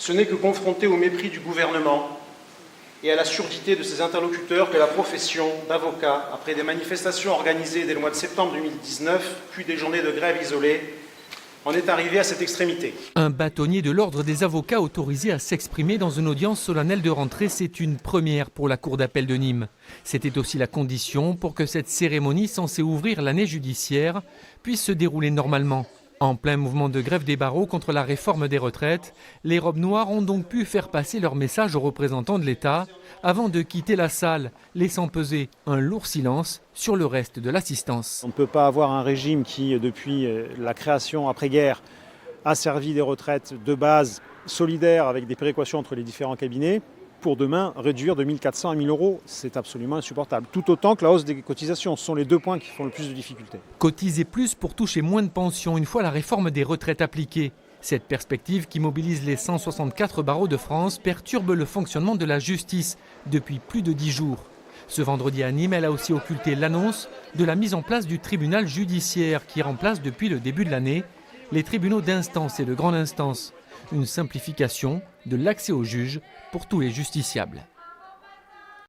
Ce n'est que confronté au mépris du gouvernement et à la surdité de ses interlocuteurs que la profession d'avocat, après des manifestations organisées dès le mois de septembre 2019, puis des journées de grève isolées, en est arrivé à cette extrémité. Un bâtonnier de l'ordre des avocats autorisé à s'exprimer dans une audience solennelle de rentrée, c'est une première pour la Cour d'appel de Nîmes. C'était aussi la condition pour que cette cérémonie censée ouvrir l'année judiciaire puisse se dérouler normalement. En plein mouvement de grève des barreaux contre la réforme des retraites, les robes noires ont donc pu faire passer leur message aux représentants de l'État avant de quitter la salle, laissant peser un lourd silence sur le reste de l'assistance. On ne peut pas avoir un régime qui, depuis la création après-guerre, a servi des retraites de base solidaires avec des péréquations entre les différents cabinets, pour demain réduire de 1 400 à 1 000 euros. C'est absolument insupportable. Tout autant que la hausse des cotisations. Ce sont les deux points qui font le plus de difficultés. Cotiser plus pour toucher moins de pensions une fois la réforme des retraites appliquée. Cette perspective qui mobilise les 164 barreaux de France perturbe le fonctionnement de la justice depuis plus de 10 jours. Ce vendredi à Nîmes, elle a aussi occulté l'annonce de la mise en place du tribunal judiciaire qui remplace depuis le début de l'année les tribunaux d'instance et de grande instance. Une simplification de l'accès aux juges pour tous les justiciables.